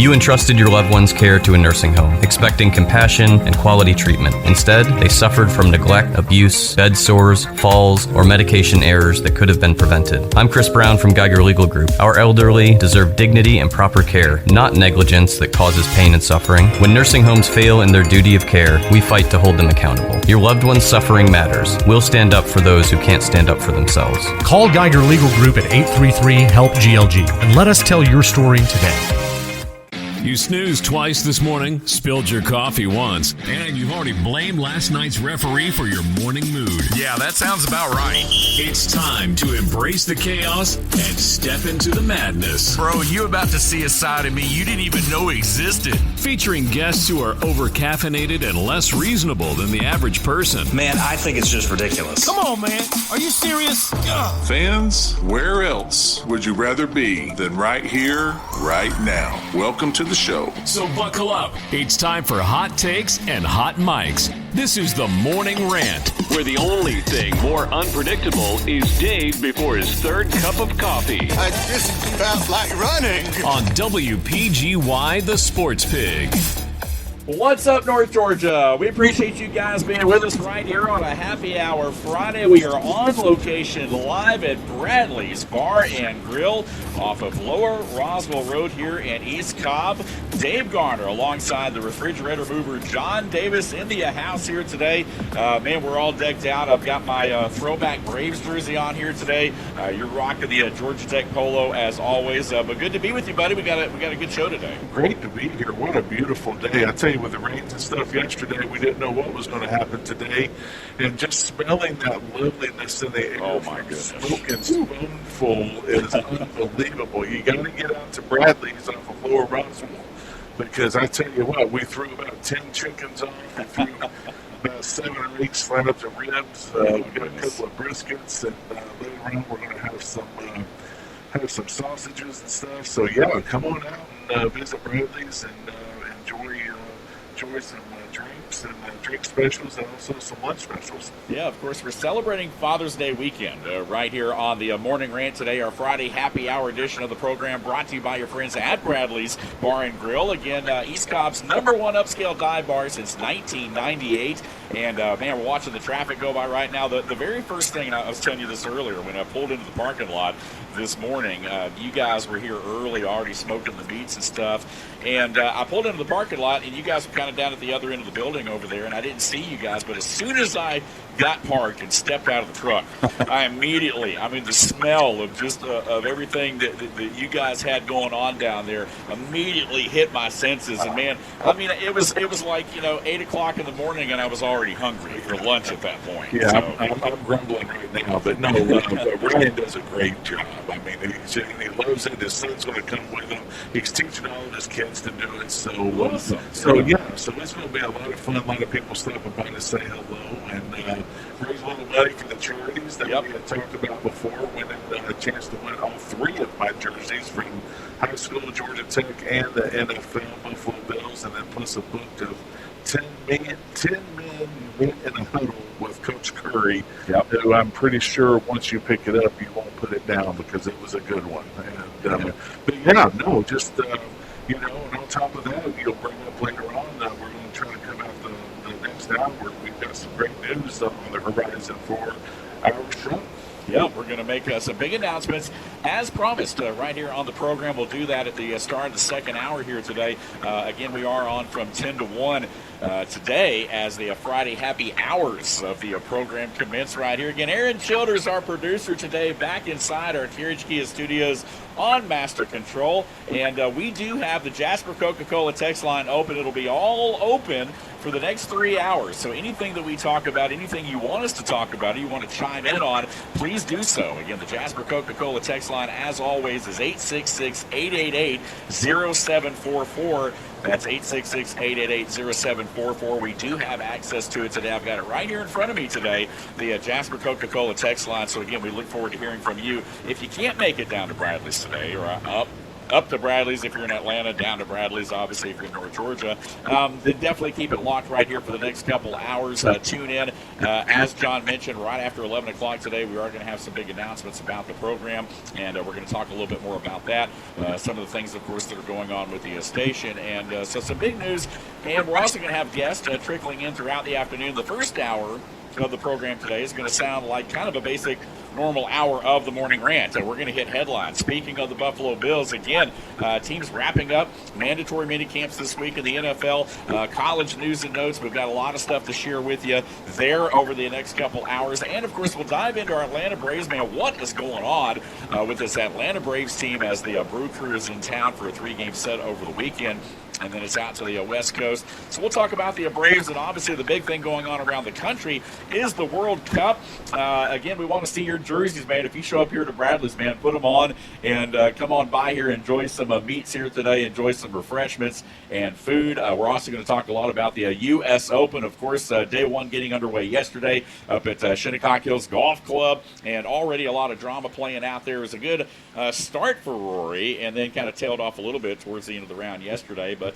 You entrusted your loved one's care to a nursing home, expecting compassion and quality treatment. Instead, they suffered from neglect, abuse, bed sores, falls, or medication errors that could have been prevented. I'm Chris Brown from Geiger Legal Group. Our elderly deserve dignity and proper care, not negligence that causes pain and suffering. When nursing homes fail in their duty of care, we fight to hold them accountable. Your loved one's suffering matters. We'll stand up for those who can't stand up for themselves. Call Geiger Legal Group at 833-HELP-GLG and let us tell your story today. You snoozed twice this morning, spilled your coffee once, and you've already blamed last night's referee for your morning mood. Yeah, that sounds about right. It's time to embrace the chaos and step into the madness. Bro, you about to see a side of me you didn't even know existed. Featuring guests who are over-caffeinated and less reasonable than the average person. Man, I think it's just ridiculous. Come on, man. Are you serious? Ugh. Fans, where else would you rather be than right here, right now? Welcome to the show. So buckle up. It's time for hot takes and hot mics. This is the Morning Rant, where the only thing more unpredictable is Dave before his third cup of coffee. I just felt like running. On WPGY, the Sports Pig. What's up, North Georgia? We appreciate you guys being with us right here on a happy hour Friday. We are on location live at Bradley's Bar and Grill off of Lower Roswell Road here in East Cobb. Dave Garner alongside the refrigerator mover John Davis in the house here today. Man, we're all decked out. I've got my throwback Braves jersey on here today. You're rocking the Georgia Tech polo as always. But good to be with you, buddy. We got a good show today. Great to be here. What a beautiful day. I tell you, with the rains and stuff yesterday, we didn't know what was going to happen today. And just smelling that loveliness in the air, oh my goodness, smoke and spoonful is unbelievable. You got to get out to Bradley's off of Lower Roswell, because I tell you what, we threw about 10 chickens off, we threw about 7 or 8 slabs of ribs, we got a couple of briskets, and later on we're going to have some sausages and stuff. So yeah, come on out and visit Bradley's and enjoy some drinks and drink specials, and also some lunch specials. Yeah, of course, we're celebrating Father's Day weekend right here on the Morning Rant today, our Friday happy hour edition of the program, brought to you by your friends at Bradley's Bar and Grill. Again, East Cobb's #1 upscale dive bar since 1998. And, man, we're watching the traffic go by right now. The very first thing, and I was telling you this earlier, when I pulled into the parking lot this morning, you guys were here early, already smoking the meats and stuff. And I pulled into the parking lot, and you guys were kind of down at the other end of the building over there, and I didn't see you guys. But as soon as I got parked and stepped out of the truck, I immediately, the smell of just of everything that you guys had going on down there immediately hit my senses. And man, it was like 8 o'clock in the morning, and I was already hungry for lunch at that point. Yeah, so. I'm grumbling right now, but no, Ryan does a great job. He loves it. His son's going to come with him. He's teaching all of his kids to do it. So awesome. So it's going to be a lot of fun. A lot of people stopping by to say hello and raise a little money for the charities that we had talked about before. Winning a chance to win all 3 of my jerseys from high school, Georgia Tech, and the NFL, Buffalo Bills, and then plus a book of 10 men in a huddle with Coach Curry, who I'm pretty sure once you pick it up, you won't put it down because it was a good one. And but yeah, no, just and on top of that, you'll bring up later on. We're going to try to come out the next hour. We've got some great news on the horizon for our show. Yeah, we're going to make some big announcements as promised right here on the program. We'll do that at the start of the second hour here today. Again, we are on from 10 to 1 today as the Friday happy hours of the program commence right here. Again, Aaron Childers, our producer today, back inside our Carriage Kia studios on Master Control. And we do have the Jasper Coca-Cola text line open. It'll be all open for the next 3 hours. So anything that we talk about, anything you want us to talk about, or you want to chime in on, please do so. Again, the Jasper Coca-Cola text line, as always, is 866-888-0744. That's 866-888-0744. We do have access to it today. I've got it right here in front of me today, the Jasper Coca-Cola text line. So, again, we look forward to hearing from you. If you can't make it down to Bradley's today or up up to Bradley's if you're in Atlanta, down to Bradley's, obviously, if you're in North Georgia. Then definitely keep it locked right here for the next couple hours. Tune in. As John mentioned, right after 11 o'clock today, we are going to have some big announcements about the program, and we're going to talk a little bit more about that. Some of the things, of course, that are going on with the station. And so some big news. And we're also going to have guests trickling in throughout the afternoon. The first hour of the program today is going to sound like kind of a basic normal hour of the morning rant. We're going to hit headlines. Speaking of the Buffalo Bills, again, teams wrapping up mandatory mini camps this week in the NFL. College news and notes. We've got a lot of stuff to share with you there over the next couple hours. And, of course, we'll dive into our Atlanta Braves. Man, what is going on with this Atlanta Braves team as the Brew Crew is in town for a 3-game set over the weekend. And then it's out to the West Coast. So we'll talk about the Braves, and obviously the big thing going on around the country is the World Cup. Again, we want to see your jerseys, man. If you show up here to Bradley's, man, put them on and come on by here. Enjoy some meats here today. Enjoy some refreshments and food. We're also going to talk a lot about the U.S. Open. Of course, day one getting underway yesterday up at Shinnecock Hills Golf Club, and already a lot of drama playing out there. It was a good start for Rory, and then kind of tailed off a little bit towards the end of the round yesterday. But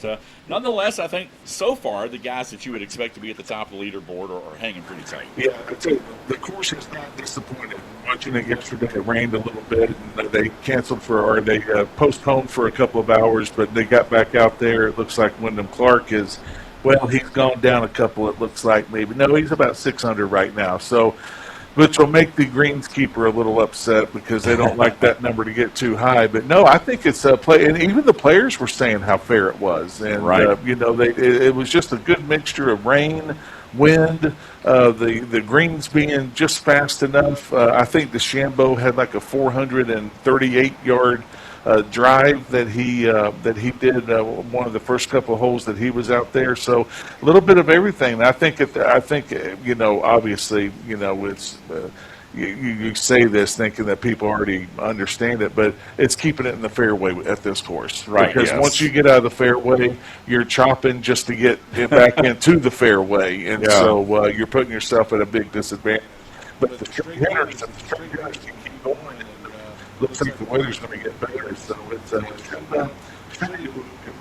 nonetheless, I think so far the guys that you would expect to be at the top of the leaderboard are hanging pretty tight. Yeah, I tell you, the course is not disappointed. Watching it yesterday, it rained a little bit, and they postponed for a couple of hours, but they got back out there. It looks like Wyndham Clark is, well, he's gone down a couple, it looks like maybe. No, he's about 6 under right now. So, which will make the greenskeeper a little upset because they don't like that number to get too high. But no, I think it's a play, and even the players were saying how fair it was. And right. It was just a good mixture of rain, wind, the greens being just fast enough. I think DeChambeau had like a 438-yard drive that he did one of the first couple of holes that he was out there. So a little bit of everything. I think obviously it's you say this thinking that people already understand it, but it's keeping it in the fairway at this course. Right. Because yes. once you get out of the fairway, you're chopping just to get back into the fairway, and so you're putting yourself at a big disadvantage. But the straight hitters can keep going. Looks like the weather's going to get better, so it's it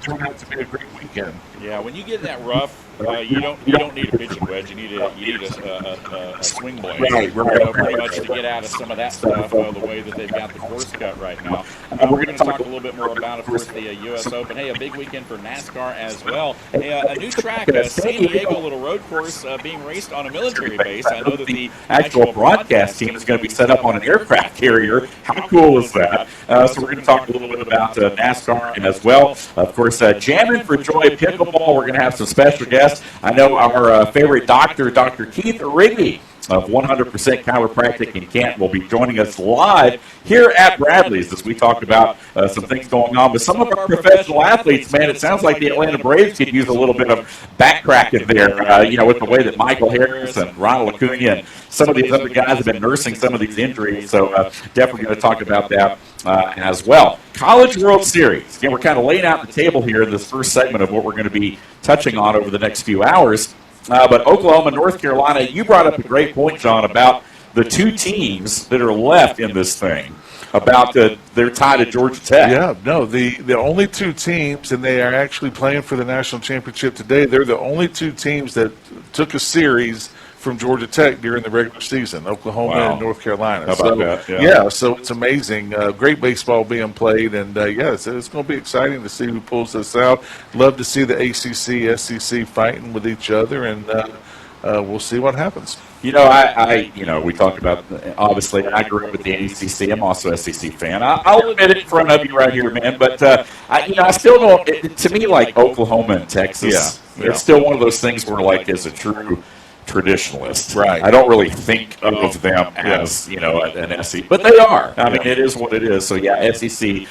turned out to be a great weekend. Yeah, when you get that rough, you don't need a pitching wedge. You need a swing blade. Right. Pretty much to get out of some of that stuff the way that they've got the course cut right now. We're going to talk a little bit more about, of course, the U.S. Open. Hey, a big weekend for NASCAR as well. Hey, a new track, San Diego little road course being raced on a military base. I know that the actual broadcast team is going to be set up on an aircraft carrier. How cool is that? So we're going to talk a little bit about NASCAR as well. Of course, jamming for Joy Pickleball. We're going to have some special guests. I know our favorite doctor, Dr. Keith Rigby of 100% Chiropractic in Canton, will be joining us live here at Bradley's as we talk about some things going on with some of our professional athletes. Man, it sounds like the Atlanta Braves could use a little bit of backcracking there, with the way that Michael Harris and Ronald Acuna and some of these other guys have been nursing some of these injuries. So definitely going to talk about that as well. College World Series. Again, we're kind of laying out the table here in this first segment of what we're going to be touching on over the next few hours. But Oklahoma, North Carolina, you brought up a great point, John, about the two teams that are left in this thing, about their tie to Georgia Tech. Yeah, no, the only two teams, and they are actually playing for the national championship today, they're the only two teams that took a series from Georgia Tech during the regular season, Oklahoma and North Carolina. How about that? Yeah, so it's amazing. Great baseball being played, and it's going to be exciting to see who pulls this out. Love to see the ACC, SEC fighting with each other, and we'll see what happens. We talk about, obviously, I grew up with the ACC. I'm also a SEC fan. I'll admit it in front of you right here, man. But, I still don't, to me, like Oklahoma and Texas, it's still one of those things where, like, as a true traditionalist. Right. I don't really think of them as, an SEC, but they are. I mean, it is what it is. So, SEC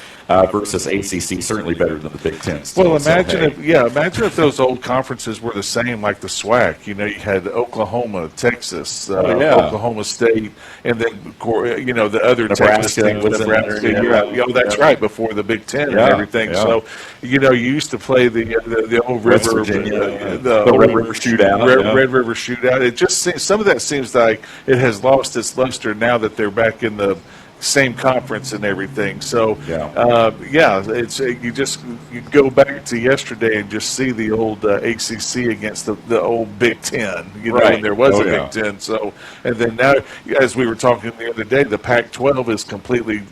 versus ACC, certainly better than the Big Ten. Well, imagine if those old conferences were the same, like the SWAC. You had Oklahoma, Texas, Oklahoma State, and then the other Texas thing was Nebraska. That's right, before the Big Ten and everything. Yeah. So, you used to play the old River, the Red River Shootout. Red River Shootout. It just seems, some of that seems like it has lost its luster now that they're back in the same conference and everything. So, it's you go back to yesterday and just see the old ACC against the old Big Ten, when there was a Big Ten. So, and then now, as we were talking the other day, the Pac-12 is completely,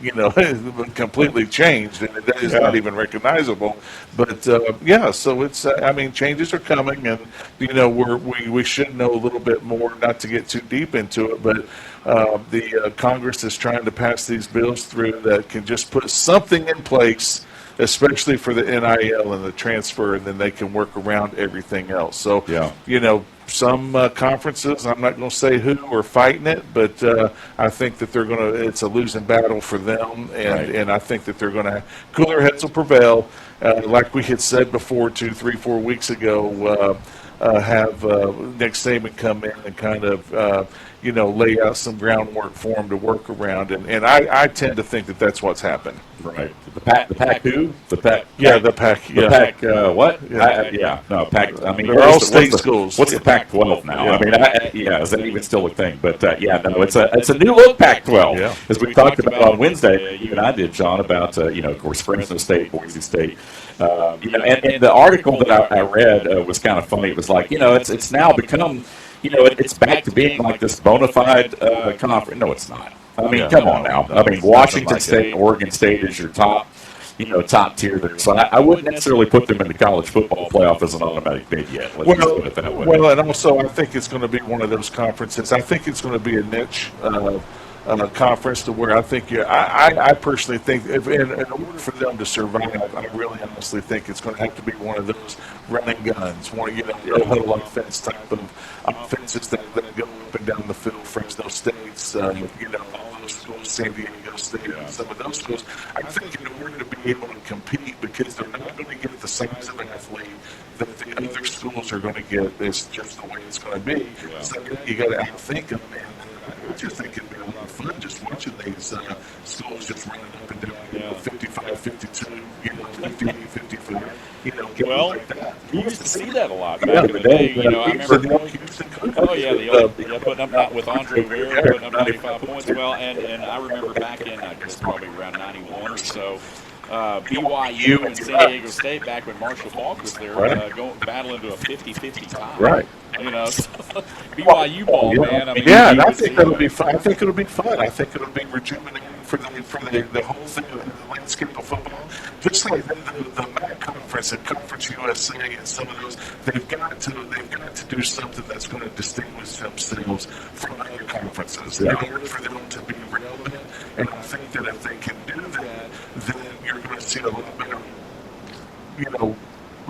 completely changed, and it is not even recognizable. But so it's, changes are coming, and we should know a little bit more, not to get too deep into it, but the Congress is trying to pass these bills through that can just put something in place, especially for the NIL and the transfer, and then they can work around everything else. So, some conferences, I'm not going to say who, are fighting it, but I think that it's a losing battle for them, and I think that they're going to, cooler heads will prevail. Like we had said before, 2, 3, 4 weeks ago, have Nick Saban come in and kind of, lay out some groundwork for him to work around, and I tend to think that that's what's happened. Right. The Pac who? The Pac. Yeah, the Pac. Yeah. The Pac. What? Pac. They're all state schools. What's the Pac-12 now? Is that even still a thing? But it's a new look Pac-12. Yeah. As we talked about on Wednesday, you and I did, John, about of course, Fresno State, Boise State. And the article that I read was kind of funny. It was like, it's now become, it's back to being like this bona fide conference. No, it's not. Come on now. Washington State and Oregon State is your top tier there. So I wouldn't necessarily put them in the college football playoff as an automatic bid yet. Let's just put it that way. Well, and also I think it's going to be one of those conferences. I think it's going to be a niche conference to where I think I personally think in order for them to survive, I really honestly think it's going to have to be one of those running guns, one no huddle offense type of offenses that go up and down the field. Fresno State's, all those schools, San Diego State, and some of those schools. I think in order to be able to compete, because they're not going to get the size of an athlete that the other schools are going to get, it's just the way it's going to be. So you got to outthink them, and I just think it'd be a lot of fun just watching these schools just running up and down, 55, 52, 58, 54, like that. You used to see that a lot back in the day. I remember. Putting up that with Andre Vera, putting up 95 points. Well, and I remember back in, I guess probably around 91 or so, BYU and San Diego State, back when Marshall Falk was there, battling to a 50-50 tie. Right. BYU ball, man. And I think it'll be fun. I think it'll be fun. I think it'll be rejuvenating for the whole thing, the landscape of football. Just like the MAC conference and Conference USA and some of those, they've got to do something that's going to distinguish themselves from other conferences in order for them to be relevant. And I think that if they can do that, then you're going to see a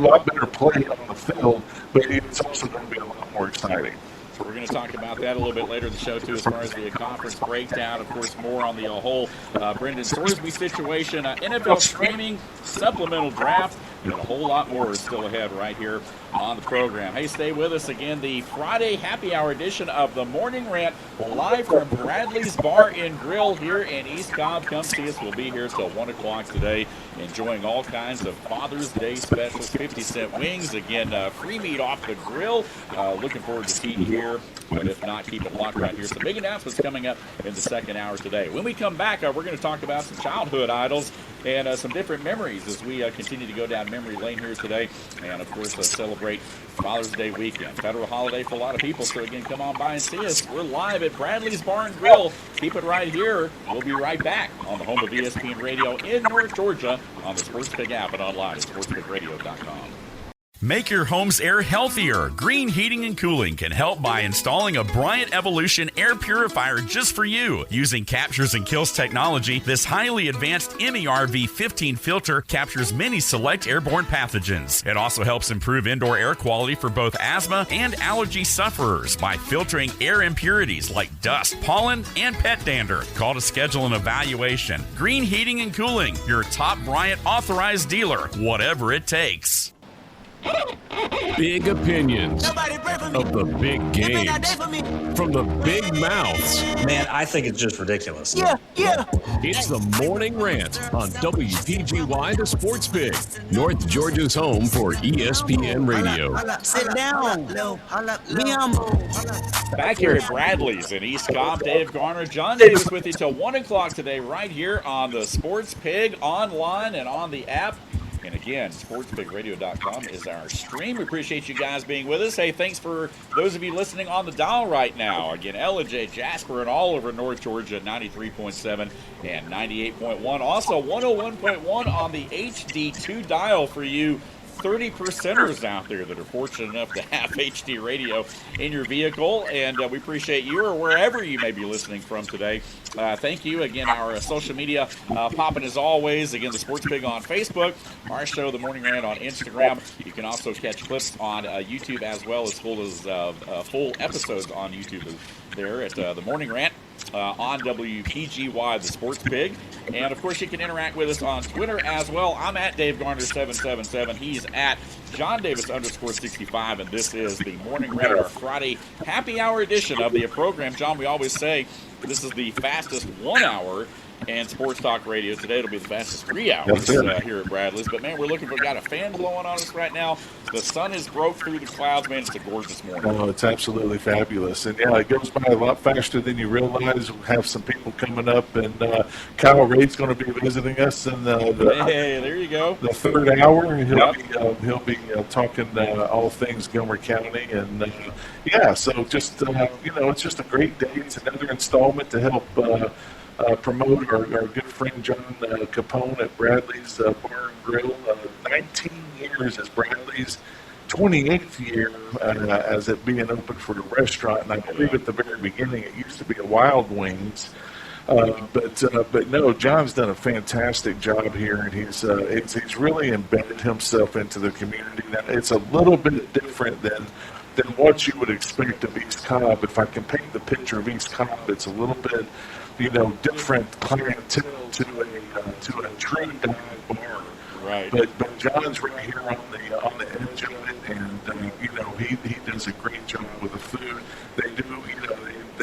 lot better play on the field, but it's also going to be a lot more exciting. So we're going to talk about that a little bit later in the show, too, as far as the conference breakdown. Of course, more on the whole Brendan Thorsby situation, NFL streaming, supplemental draft, and a whole lot more is still ahead right here on the program. Hey, stay with us again. The Friday happy hour edition of the Morning Rant, live from Bradley's Bar and Grill here in East Cobb. Come see us. We'll be here till 1 o'clock today, enjoying all kinds of Father's Day specials, 50-cent wings. Again, free meat off the grill. Looking forward to seeing you here. But if not, keep it locked right here. Some big announcements coming up in the second hour today. When we come back, we're going to talk about some childhood idols and some different memories as we continue to go down memory lane here today. And, of course, celebrate Father's Day weekend. Federal holiday for a lot of people. So, again, come on by and see us. We're live at Bradley's Bar and Grill. Keep it right here. We'll be right back on the home of ESPN Radio in North Georgia on the SportsPig app and online at sportspigradio.com. Make your home's air healthier. Green Heating and Cooling can help by installing a Bryant Evolution air purifier just for you. Using Captures and Kills technology, this highly advanced MERV15 filter captures many select airborne pathogens. It also helps improve indoor air quality for both asthma and allergy sufferers by filtering air impurities like dust, pollen, and pet dander. Call to schedule an evaluation. Green Heating and Cooling, your top Bryant authorized dealer, whatever it takes. Big opinions. Nobody break of the big games, from the big mouths. Man, I think it's just ridiculous. Yeah. It's the Morning Rant on WPGY, the Sports Pig, North Georgia's home for ESPN Radio. Sit down. Back here at Bradley's in East Cobb, Dave Garner, John Davis with you till 1 o'clock today right here on the Sports Pig, online and on the app. And again, sportspigradio.com is our stream. We appreciate you guys being with us. Hey, thanks for those of you listening on the dial right now. Again, Ellijay, Jasper, and all over North Georgia, 93.7 and 98.1. Also, 101.1 on the HD2 dial for you 30%ers out there that are fortunate enough to have HD radio in your vehicle, and we appreciate you or wherever you may be listening from today. Thank you. Again, our social media popping as always. Again, the Sports Pig on Facebook, our show, The Morning Rant, on Instagram. You can also catch clips on YouTube as well as full episodes on YouTube there at The Morning Rant. On WPGY, the Sports Pig. And, of course, you can interact with us on Twitter as well. I'm at Dave Garner777. He's at John Davis _65. And this is the Morning Rant, our Friday happy hour edition of the program. John, we always say this is the fastest 1 hour and sports talk radio. Today it'll be the fastest 3 hours here at Bradley's. But, man, we've got a fan blowing on us right now. The sun has broke through the clouds, man. It's a gorgeous morning. Oh, it's absolutely fabulous. And, yeah, it goes by a lot faster than you realize. We'll have some people coming up, and Kyle Rade's going to be visiting us in hey, there you go. The third hour. He'll be talking all things Montgomery County. And, so just, it's just a great day. It's another installment to help promote our good friend John Capone at Bradley's Bar and Grill. 19 years as Bradley's, 28th year as it being open for a restaurant. And I believe at the very beginning it used to be a Wild Wings. But no, John's done a fantastic job here, and he's really embedded himself into the community. Now, it's a little bit different than what you would expect of East Cobb. If I can paint the picture of East Cobb, it's a little bit, different clientele to a true dive bar. Right. But John's right here on the edge of it, and he does a great job with the food. They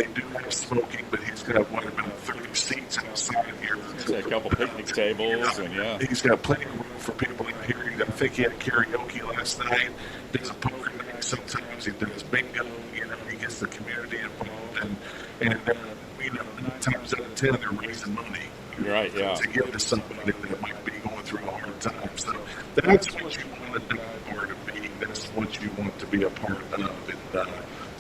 do have smoking, but he's got about 30 seats outside here. He's got a couple picnic tables, and he's got plenty of room for people in here. I think he had karaoke last night. Does a poker night sometimes. He does bingo. He gets the community involved, and 9 times out of 10 they're raising money. Right, yeah. To give to somebody that might be going through a hard time. So that's what you want a dive bar to be. That's what you want to be a part of.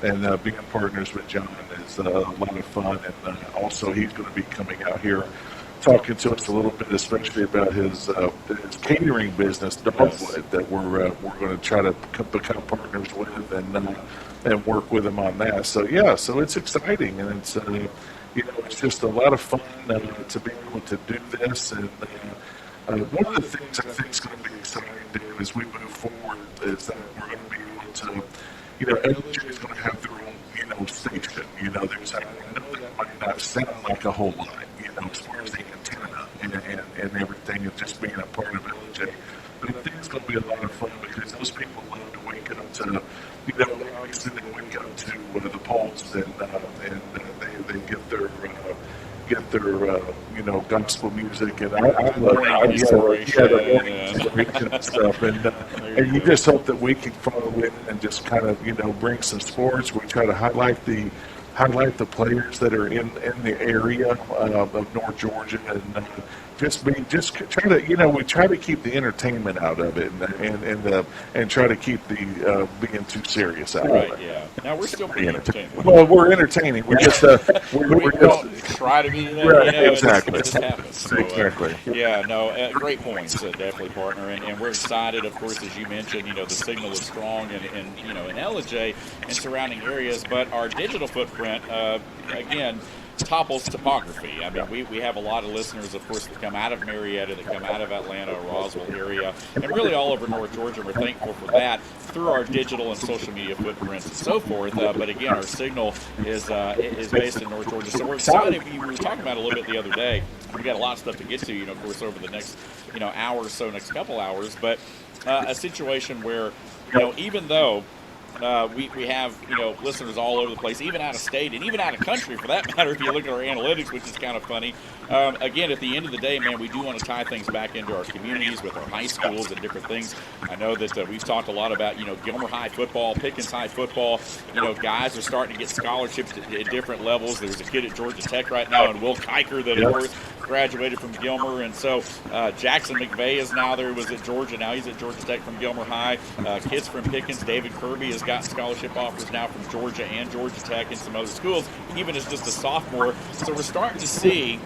And being partners with John is a lot of fun. And also he's going to be coming out here talking to us a little bit, especially about his catering business, Dogwood, that we're going to try to become partners with and work with him on that. So it's exciting, and it's it's just a lot of fun to be able to do this. And one of the things I think is going to be exciting to do as we move forward is that we're going to be able to, LJ is going to have their own, station. I know that might not sound like a whole lot, as far as the antenna and everything, and just being a part of LJ. But I think it's going to be a lot of fun because those people love to wake up to, obviously they wake up to the polls and they get their gospel music, and I love inspiration and stuff, and you just hope that we can follow it and just kind of bring some sports. We try to highlight the players that are in the area of North Georgia, and we try to keep the entertainment out of it, and try to keep the being too serious out of it. Right. Yeah. Now we're still pretty entertaining. Well, we're entertaining. We just we don't try to be that. Right, exactly. It just happens. So, exactly. Great points, definitely, partner, and we're excited. Of course, as you mentioned, the signal is strong in Ellijay and surrounding areas, but our digital footprint, again, topples topography. I mean, we have a lot of listeners, of course, that come out of Marietta, that come out of Atlanta, Roswell area, and really all over North Georgia. We're thankful for that through our digital and social media footprints and so forth. But again, our signal is based in North Georgia, so we're excited. We were talking about it a little bit the other day. We got a lot of stuff to get to, of course, over the next hour or so, next couple hours. But a situation where even though we have, listeners all over the place, even out of state and even out of country for that matter, if you look at our analytics, which is kind of funny. Again, at the end of the day, man, we do want to tie things back into our communities with our high schools and different things. I know that we've talked a lot about, Gilmer High football, Pickens High football. Guys are starting to get scholarships at different levels. There's a kid at Georgia Tech right now, and Will Kiker that of course graduated from Gilmer. And so Jackson McVeigh is now there, was at Georgia. Now he's at Georgia Tech from Gilmer High. Kids from Pickens, David Kirby has gotten scholarship offers now from Georgia and Georgia Tech and some other schools, even as just a sophomore. So we're starting to see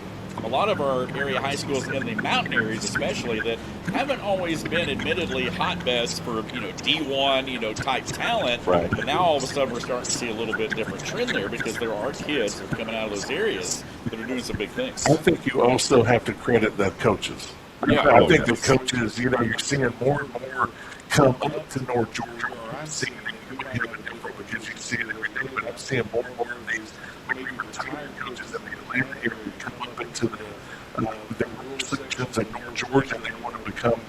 a lot of our area high schools in the mountain areas especially that haven't always been admittedly hotbeds for, D1, type talent. Right. But now all of a sudden we're starting to see a little bit different trend there because there are kids that are coming out of those areas that are doing some big things. I think you also have to credit the coaches. Yeah, I think the coaches, you're seeing more and more come up to North Georgia. I'm seeing it, you might have it different because you see it every day, but I'm seeing more and more of these maybe retired coaches in the Atlanta area come up into the rural sections of North Georgia, and they want to become,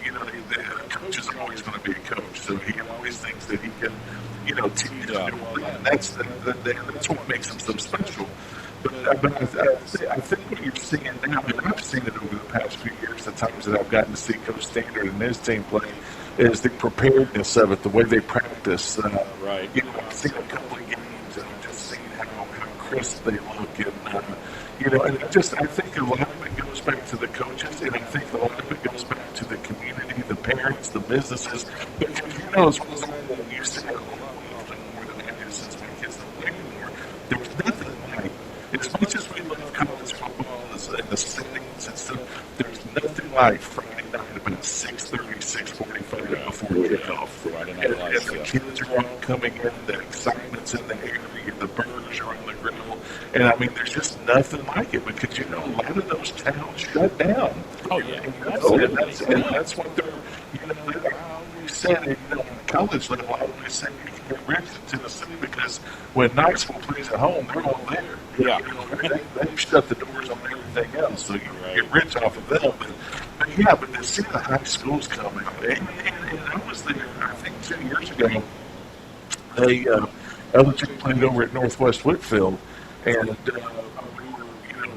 the coach is always going to be a coach, so he always thinks that he can, teach and do all that. And that's what makes him so special. But I think what you're seeing now, and I've seen it over the past few years, the times that I've gotten to see Coach Standard and his team play, is the preparedness of it, the way they practice. Right. I've seen a couple of games, and I've just seen how crisp they look, and I think a lot of it goes back to the coaches, and I think a lot of it goes back to the community, the parents, the businesses, because as well as you see it often more than I do since my kids don't play anymore, there's nothing like, as much as we love college football and the settings and stuff, there's nothing like Friday night about 6:30, 6:45 before kickoff. And the kids are all coming in, the excitement's in the air, the burgers are on the grill, and I mean, there's just nothing like it because a lot of those towns shut down. Oh yeah, and that's what they're. I always said, on college level, I always said you can get rich in Tennessee because when Knoxville plays at home, they're all there. Yeah, they shut the doors on everything else, so you get rich off of them. But to see the high schools come out, and I was there, I think 2 years ago. LJ played over at Northwest Whitfield, and we were,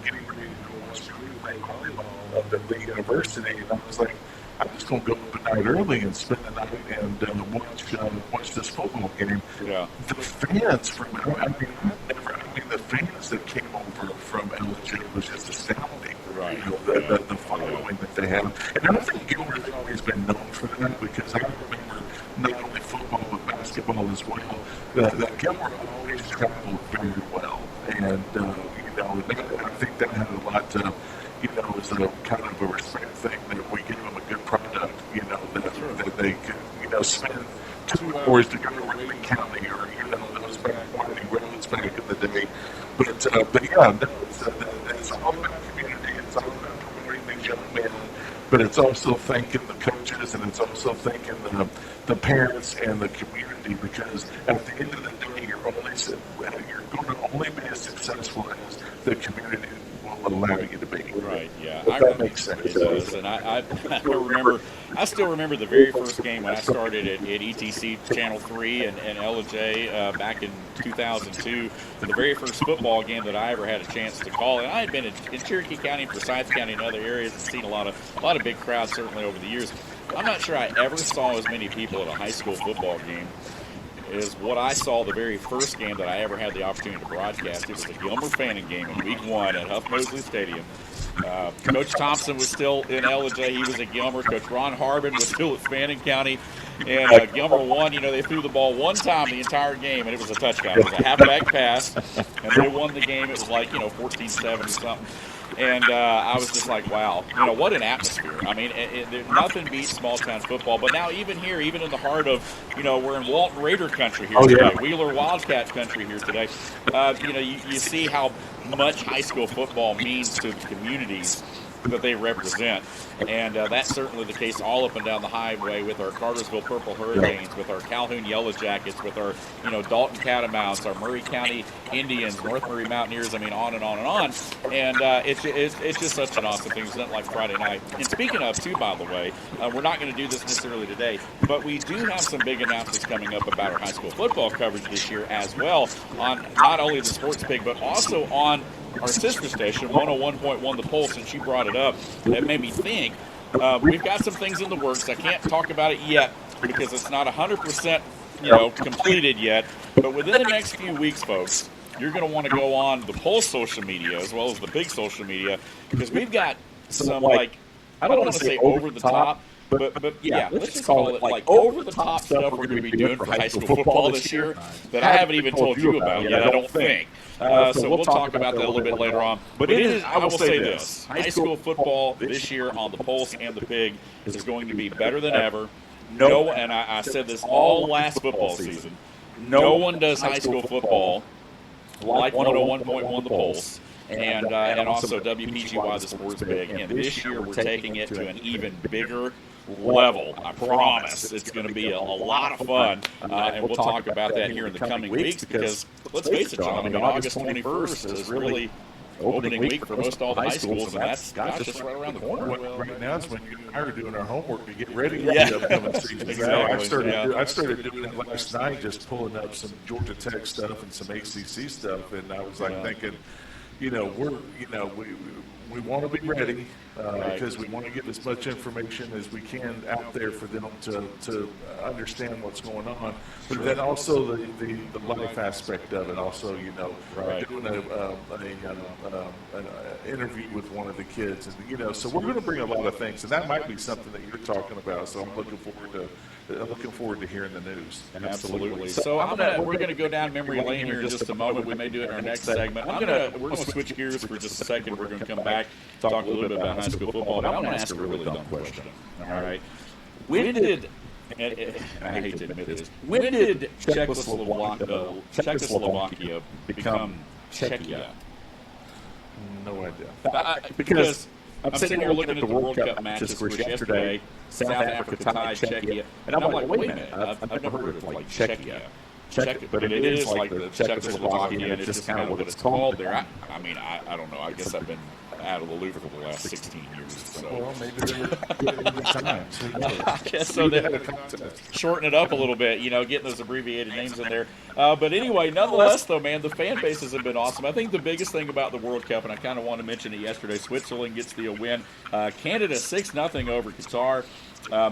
getting ready to go watch play volleyball up at the university, and I was like, I'm just going to go up a night early and spend the night and watch this football game. Yeah. The fans the fans that came over from LJ was just astounding. Right. The following that they have. And I think Gilmer's always been known for that because I remember not only football but basketball as well. That Gilmer always traveled very well. And, I think that had a lot to, was a kind of a respect thing that we give them a good product, that they could, spend 2 hours to go to Raymond County or, those back winding roads back in the day. But yeah, no, it's all about community. It's all about promoting these young men. But it's also thanking the coaches and it's also thanking the parents and the community because at the end of the day, you're going to only be as successful as the community will allow you to be. Right, yeah. That makes sense. It does. And I still remember the very first game when I started at ETC Channel 3 and LJ back in 2002. The very first football game that I ever had a chance to call. And I had been in Cherokee County, Forsyth County, and other areas and seen a lot of big crowds certainly over the years. I'm not sure I ever saw as many people at a high school football game is what I saw the very first game that I ever had the opportunity to broadcast. It was the Gilmer-Fannin game in Week 1 at Huff Mosley Stadium. Coach Thompson was still in LJ. He was at Gilmer. Coach Ron Harbin was still at Fannin County. And Gilmer won. They threw the ball one time the entire game, and it was a touchdown. It was a halfback pass, and they won the game. It was like, 14-7 or something. And I was just like, wow, what an atmosphere. I mean, nothing beats small-town football. But now even here, even in the heart of, we're in Walton Raider country here today, Wheeler Wildcat country here today, you see how much high school football means to the communities that they represent. And that's certainly the case all up and down the highway with our Cartersville Purple Hurricanes, with our Calhoun Yellow Jackets, with our, Dalton Catamounts, our Murray County Indians, North Murray Mountaineers, I mean, on and on and on. And it's just such an awesome thing. It's not like Friday night. And speaking of, too, by the way, we're not going to do this necessarily today, but we do have some big announcements coming up about our high school football coverage this year as well, on not only the Sports Pig, but also on our sister station, 101.1 The Pulse. Since you brought it up, that made me think. We've got some things in the works. I can't talk about it yet because it's not 100%, completed yet. But within the next few weeks, folks, you're going to want to go on the Pulse social media as well as the big social media, because we've got some, I don't want to say over the top, but yeah, let's just call it like over the top stuff we're going to be doing for high school football this year that I haven't even told you about yet, I don't think. So we'll talk about that a little bit later on. But it is, I will say this, high school football this year on the Pulse and the Pig is going to be better than ever. And I said this all last football season, no one does high school football like 101.1 The Pulse. And also WPGY, the Sports Pig. And this year we're taking it to an even bigger level. I promise. It's going to be a lot of fun. And we'll talk about that here in the coming weeks because, let's face it, John, August 21st is really opening week for most all the high schools, and that's just right around the corner. Right now is when you and I are doing our homework to get ready for the upcoming season. Exactly. I started doing it last night, just pulling up some Georgia Tech stuff and some ACC stuff, and I was thinking, we want to be ready because we want to get as much information as we can out there for them to understand what's going on. But then also the life aspect of it. Also, doing an interview with one of the kids, and so we're going to bring a lot of things, and that might be something that you're talking about. So I'm looking forward to hearing the news. Absolutely. So we're going to go down memory lane here in just a moment. We may do it in our next segment. We're going to switch gears for just a second. We're going to come back, talk a little bit about high school football. And I want to ask a really dumb question. All right. When did, and I hate to admit this, when did Czechoslovakia become Czechia? No idea. Because I'm sitting here looking at the World Cup matches for yesterday. South Africa tied Czechia, and I'm like, wait a minute, I've never heard of Czechia. But it is like the Czechoslovakia, and it's just kind of what it's called there. I mean, I don't know. I guess I've been out of the loop for the last 16 years. So. Well, maybe they were good times. I guess so. They shorten it up a little bit, getting those abbreviated names in there. But anyway, nonetheless, though, man, the fan bases have been awesome. I think the biggest thing about the World Cup, and I kind of want to mention it yesterday, Switzerland gets the win. Canada 6-0 over Qatar.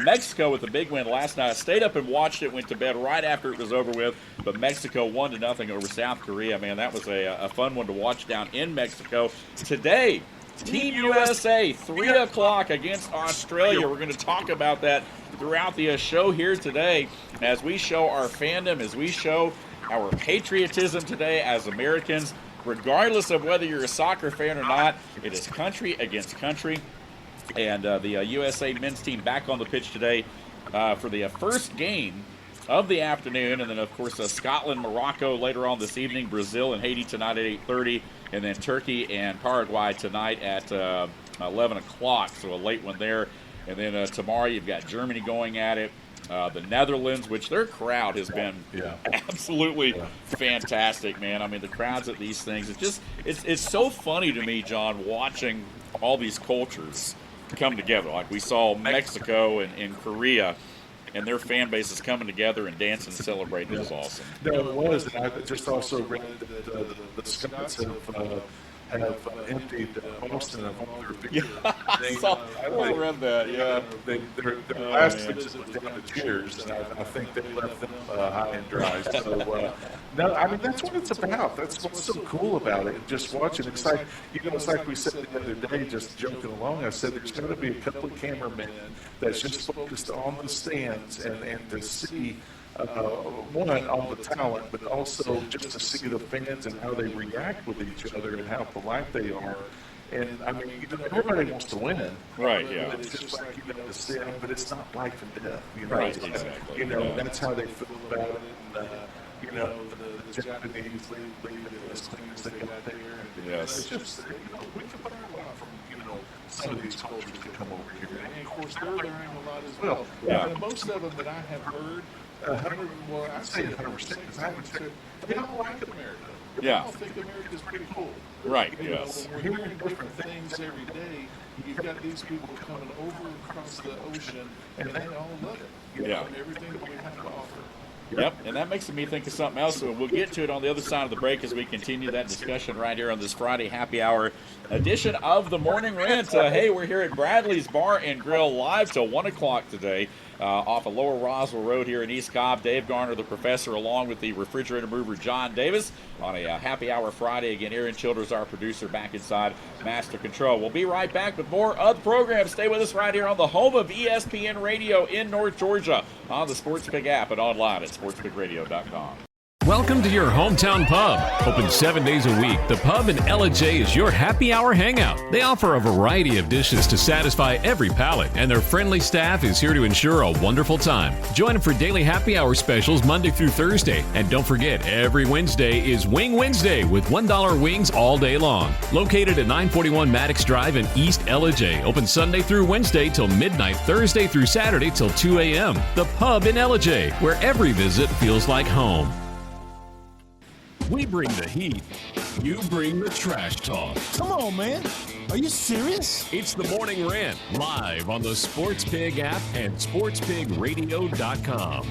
Mexico with a big win last night. I stayed up and watched it, went to bed right after it was over with. But Mexico 1-0 over South Korea. Man, that was a fun one to watch down in Mexico. Today, Team USA, 3 o'clock against Australia. We're going to talk about that throughout the show here today as we show our fandom, as we show our patriotism today as Americans. Regardless of whether you're a soccer fan or not, it is country against country. And the USA men's team back on the pitch today for the first game of the afternoon. And then, of course, Scotland, Morocco later on this evening, Brazil and Haiti tonight at 8:30, and then Turkey and Paraguay tonight at 11 o'clock, so a late one there. And then tomorrow you've got Germany going at it, the Netherlands, which their crowd has been absolutely fantastic, man. I mean, the crowds at these things, it's so funny to me, John, watching all these cultures come together. Like we saw Mexico and Korea, and their fan base is coming together and dancing and celebrating. It was awesome. No, it was. And I just also read that the Scots have emptied Boston of all their beer. I read that, yeah. Their last exit was down to Cheers, and I think they left them high and dry. So, no, I mean, that's what it's about. That's what's so cool about it. Just watching. It's like, it's like we said the other day, just joking along. I said there's got to be a couple of cameramen that's just focused on the stands and to see, one, all the talent, but also just to see the fans and how they react with each other and how polite they are. And, I mean, everybody wants to win. Right, yeah. But it's just like, to see them, but it's not life and death. Right, exactly. That's how they feel about it. And, the Japanese leave it as clean as they got there. And, yes. It's just, we can learn a lot from, some of these cultures to come over here. And of course, they're learning a lot as well. Yeah. And most of them that I have heard, I'd say 100% because I haven't said they don't like America. Yeah. They don't think America's pretty cool. Right, You yes. know, when we're hearing different things every day, you've got these people coming over across the ocean, and they all love it. You know, and everything that we have to offer. Yep, and that makes me think of something else. So we'll get to it on the other side of the break as we continue that discussion right here on this Friday happy hour edition of the Morning Rant. Hey, we're here at Bradley's Bar and Grill live till 1 o'clock today off of Lower Roswell Road here in East Cobb. Dave Garner, the professor, along with the refrigerator mover John Davis on a happy hour Friday. Again, Aaron Childers, our producer, back inside Master Control. We'll be right back with more of the program. Stay with us right here on the home of ESPN Radio in North Georgia on the SportsPig app and online at sportspigradio.com. Welcome to your hometown pub. Open 7 days a week, the Pub in J is your happy hour hangout. They offer a variety of dishes to satisfy every palate, and their friendly staff is here to ensure a wonderful time. Join them for daily happy hour specials Monday through Thursday. And don't forget, every Wednesday is Wing Wednesday with $1 wings all day long. Located at 941 Maddox Drive in East J. Open Sunday through Wednesday till midnight, Thursday through Saturday till 2 a.m. The Pub in J, where every visit feels like home. We bring the heat. You bring the trash talk. Come on, man. Are you serious? It's the Morning Rant, live on the SportsPig app and sportspigradio.com.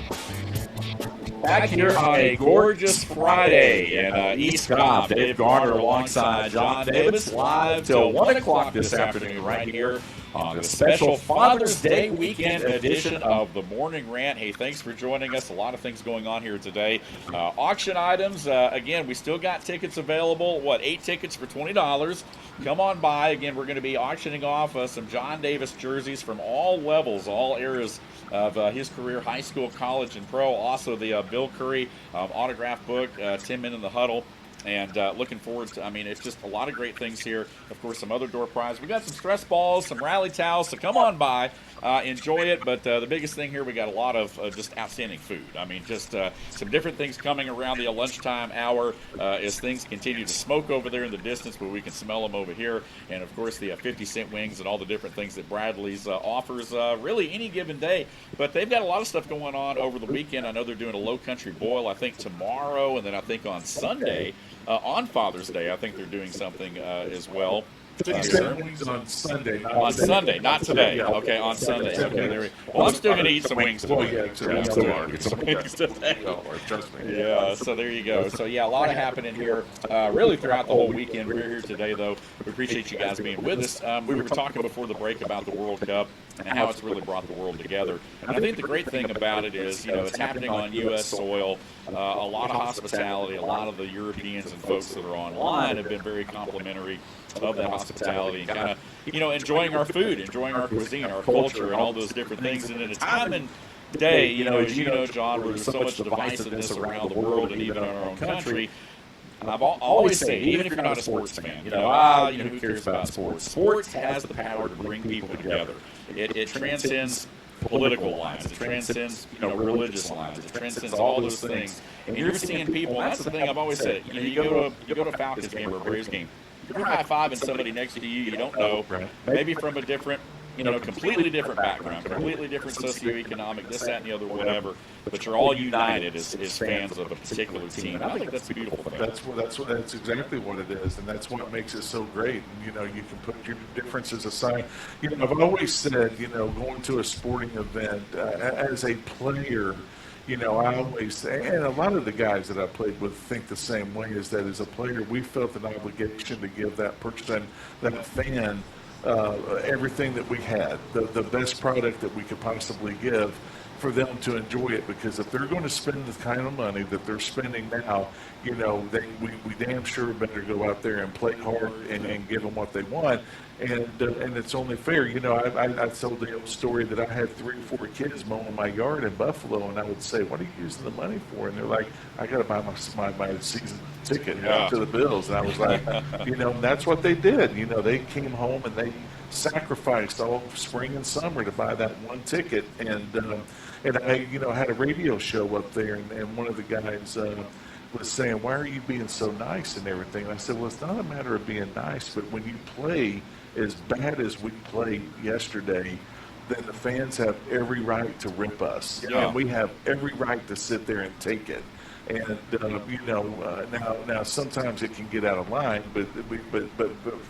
Back here on a gorgeous Friday in East Cobb. Dave Garner alongside John Davis, live till 1 o'clock this afternoon right here on the special Father's Day weekend edition of the Morning Rant. Hey, thanks for joining us. A lot of things going on here today. Auction items. Again, we still got tickets available. 8 tickets for $20. Come on by. Again, we're going to be auctioning off some John Davis jerseys from all levels, all eras of his career, high school, college, and pro. Also the Bill Curry autograph book, 10 Men in the Huddle. And looking forward to, it's just a lot of great things here. Of course, some other door prizes. We got some stress balls, some rally towels, so come on by, enjoy it. But the biggest thing here, we got a lot of just outstanding food. Just some different things coming around the lunchtime hour as things continue to smoke over there in the distance, but we can smell them over here. And, of course, the 50-cent wings and all the different things that Bradley's offers really any given day. But they've got a lot of stuff going on over the weekend. I know they're doing a low country boil, I think, tomorrow, and then I think on Sunday. On Father's Day, I think they're doing something as well. Wings on Sunday. On Sunday, not today. Okay, on Sunday. Okay, there we go. Well, I'm still going to eat some wings today. Get some wings today. Trust me. Yeah, so there you go. So, yeah, a lot happening here really throughout the whole weekend. We're here today, though. We appreciate you guys being with us. We were talking before the break about the World Cup and how it's really brought the world together. And I think the great thing about it is, it's happening on U.S. soil. A lot of hospitality. A lot of the Europeans and folks that are online have been very complimentary of that hospitality and kind of, enjoying our food, enjoying our cuisine, our culture, and all those different things. And at a time and day, as you know, John, where there's so much divisiveness around the world and even in our own country, I've always said, even if you're not a sports fan, who cares about sports? Sports has the power to bring people together. It transcends political lines. It transcends, religious lines. It transcends all those things. And you're seeing people, and that's the thing I've always said, you go to a Falcons game or a Braves game, you're high-fiving somebody next to you don't know, maybe from a different, completely different background, completely different socioeconomic, this, that, and the other, whatever. But you're all united as fans of a particular team. I think that's a beautiful thing. That's exactly what it is, and that's what makes it so great. You can put your differences aside. I've always said, going to a sporting event as a player. I always say, and a lot of the guys that I played with think the same way, is that as a player, we felt an obligation to give that person, that fan, everything that we had, the best product that we could possibly give for them to enjoy it. Because if they're going to spend the kind of money that they're spending now, we damn sure better go out there and play hard and give them what they want. And it's only fair. I told the old story that I had 3 or 4 kids mowing my yard in Buffalo, and I would say, "What are you using the money for?" And they're like, "I got to buy my season ticket to the Bills." And I was like, that's what they did. They came home and they sacrificed all spring and summer to buy that one ticket. And I, had a radio show up there, and one of the guys was saying, "Why are you being so nice and everything?" And I said, "Well, it's not a matter of being nice, but when you play, as bad as we played yesterday, then the fans have every right to rip us, and we have every right to sit there and take it. And now sometimes it can get out of line, but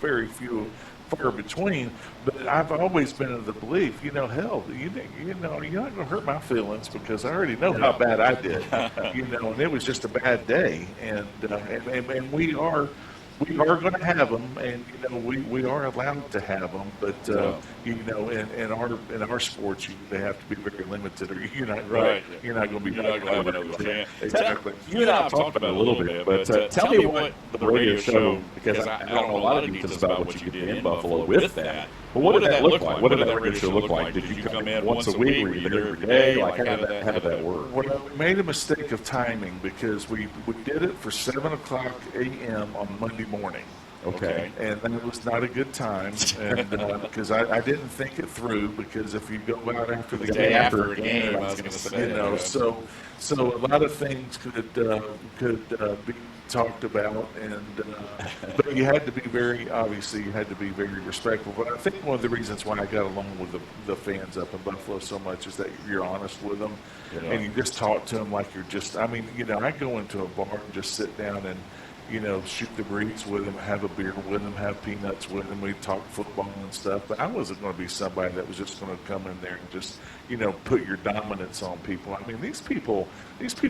very few, far between. But I've always been of the belief, hell, you're not going to hurt my feelings because I already know how bad I did, and it was just a bad day, and we are going to have them, and we are allowed to have them, but in our sports they have to be very limited, or you're not going to be exactly. You and I have talked about it a little bit, but tell me what the radio show, because I don't know a lot of details about what you did in Buffalo with that. But what did that look like? What did that radio show look like? Did you come in once a week? Were you there every day? Like, how did that work? Well, we made a mistake of timing because we did it for 7 o'clock a.m. on Monday morning. Okay. And that was not a good time, and because I didn't think it through, because if you go out after the day game, after a game, I was going to say, so a lot of things could be talked about, and but you had to be very respectful. But I think one of the reasons why I got along with the fans up in Buffalo so much is that you're honest with them, and you just talk to them like you're just. I mean, I go into a bar and just sit down and shoot the breeze with them, have a beer with them, have peanuts with them. We talk football and stuff. But I wasn't going to be somebody that was just going to come in there and just, put your dominance on people. I mean, these people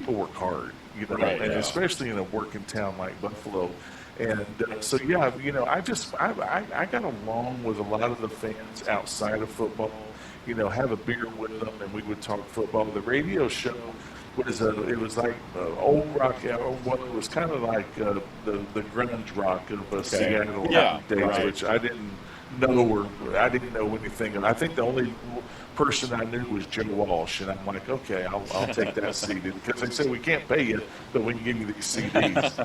work hard, and especially in a working town like Buffalo. And I got along with a lot of the fans outside of football. Have a beer with them, and we would talk football. The radio show it was like old rock. Well, it was kind of like the grunge rock of Seattle days, which I didn't know anything. And I think the only person I knew was Joe Walsh, and I'm like, okay, I'll take that CD, because they said we can't pay you, but we can give you these CDs.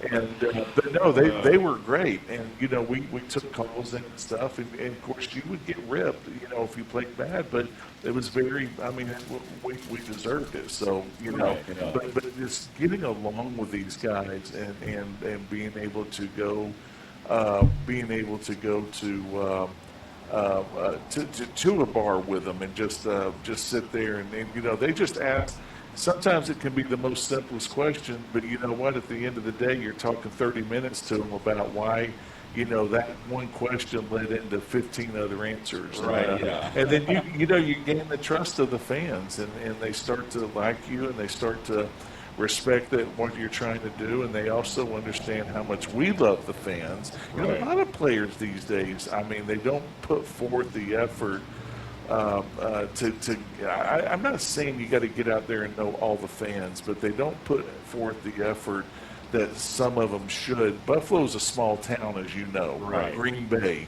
And but no, they were great, and we took calls and stuff, and of course you would get ripped, if you played bad, but it was very. I mean, we deserved it. So but just getting along with these guys and being able to go to a bar with them and just sit there and they just ask. Sometimes it can be the most simplest question, but you know what? At the end of the day, you're talking 30 minutes to them about why. That one question led into 15 other answers. Right, And then you gain the trust of the fans, and they start to like you, and they start to respect what you're trying to do, and they also understand how much we love the fans. A lot of players these days, I mean, they don't put forth the effort I'm not saying you got to get out there and know all the fans, but they don't put forth the effort that some of them should. Buffalo's a small town, as you know. Right. Green Bay.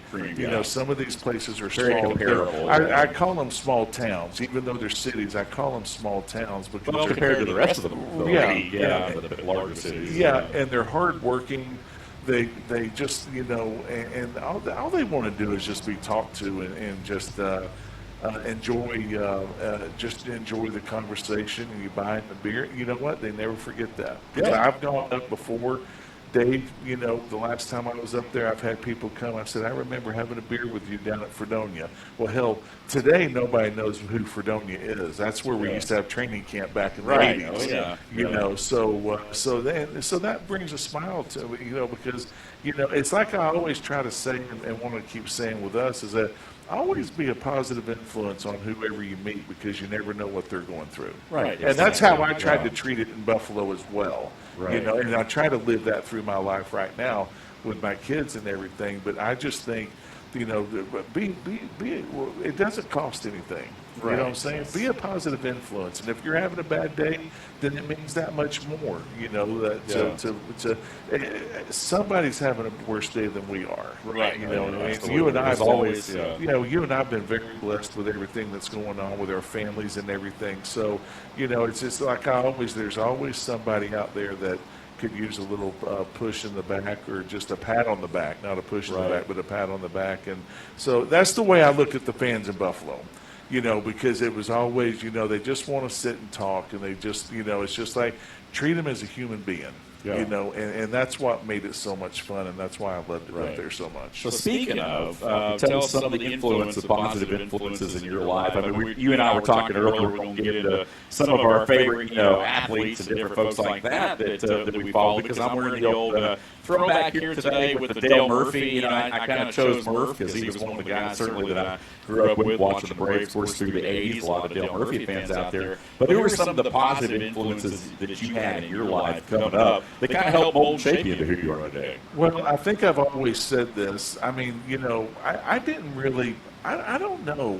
Some of these places are very small. Comparable. I call them small towns, even though they're cities. I call them small towns because well, compared to the rest of them. The larger cities. And they're hardworking. They just and all they want to do is just be talked to and just. Enjoy the conversation, and you buy them a beer. You know what? They never forget that. I've gone up before, Dave. The last time I was up there, I've had people come. I said, I remember having a beer with you down at Fredonia. Well, hell, today nobody knows who Fredonia is. That's where we used to have training camp back in the 80s. So that brings a smile to because it's like I always try to say and want to keep saying with us is that. Always be a positive influence on whoever you meet, because you never know what they're going through. Right. And that's how I tried to treat it in Buffalo as well. Right. And I try to live that through my life right now with my kids and everything. But I just think, it doesn't cost anything. You know what I'm saying? Be a positive influence, and if you're having a bad day, then it means that much more. Somebody's having a worse day than we are. Right. You and I have always, you and I've been very blessed with everything that's going on with our families and everything. So, it's just like there's always somebody out there that could use a little push in the back, or just a pat on the back, not a push in the back, but a pat on the back. And so that's the way I look at the fans in Buffalo. because it was always, they just want to sit and talk, and they just, it's just like treat them as a human being. Yeah. And that's what made it so much fun, and that's why I loved it up there so much. So speaking of, tell us some of the positive influences in your life. I mean, you and I were talking earlier. We're going to get into some of our favorite, athletes and different folks like that we follow, because I'm wearing the old throwback here today with the Dale Murphy. I kind of chose Murph because he was one of the guys certainly that I grew up with watching the Braves, of course, through the 80s. A lot of Dale Murphy fans out there. But who were some of the positive influences that you had in your life coming up that kind of helped mold and shape you into who you are today? Well, I think I've always said this. I mean, I didn't really, I don't know.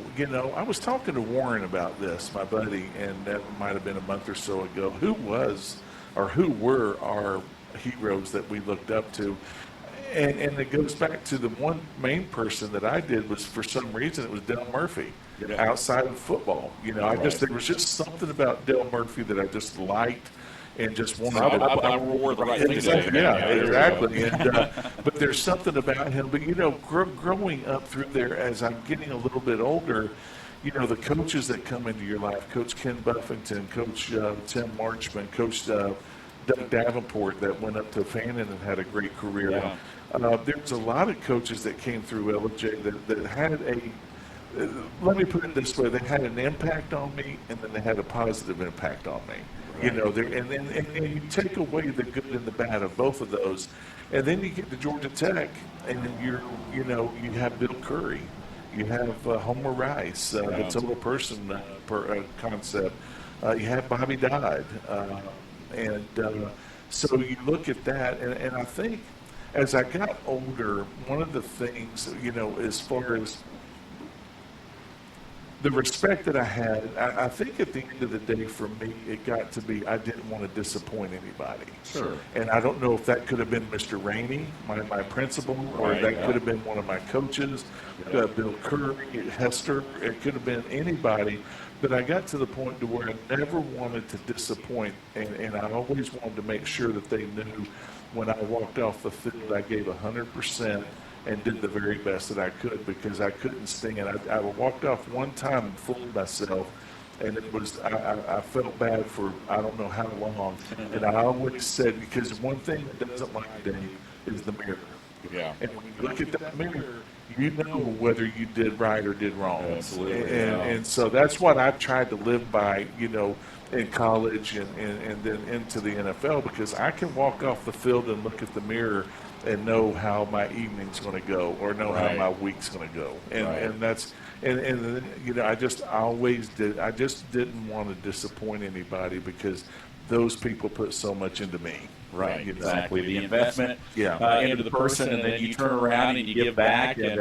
I was talking to Warren about this, my buddy, and that might have been a month or so ago. Who were our heroes that we looked up to? And it goes back to the one main person that I did was, for some reason, it was Dale Murphy. Outside of football, there was just something about Dale Murphy that I just liked. And just wanted to. Exactly. And, but there's something about him. But growing up through there, as I'm getting a little bit older, the coaches that come into your life, Coach Ken Buffington, Coach Tim Marchman, Coach Doug Davenport, that went up to Fannin and had a great career. Yeah. There's a lot of coaches that came through LJ that had let me put it this way: they had an impact on me, and then they had a positive impact on me. Right. And you take away the good and the bad of both of those, and then you get to Georgia Tech, and then you have Bill Curry, you have Homer Rice, the total person concept, you have Bobby Dodd, and so you look at that, and I think as I got older, one of the things, as far as the respect that I had, I think at the end of the day, for me, it got to be I didn't want to disappoint anybody. Sure. And I don't know if that could have been Mr. Rainey, my principal, or that could have been one of my coaches, Bill Curry, Hester. It could have been anybody. But I got to the point to where I never wanted to disappoint, and I always wanted to make sure that they knew when I walked off the field I gave 100%. And did the very best that I could, because I couldn't sting it. I walked off one time and fooled myself, and it was I felt bad for I don't know how long. And I always said, because one thing that doesn't like Dave is the mirror. Yeah. And when you look at that mirror, you know whether you did right or did wrong. Absolutely. And so that's what I tried to live by, in college and then into the NFL, because I can walk off the field and look at the mirror and know how my evening's going to go, or know how my week's going to go, and that's and I just always did. I just didn't want to disappoint anybody, because those people put so much into me. Right, exactly. The investment into the person, and then you turn around and you give back, and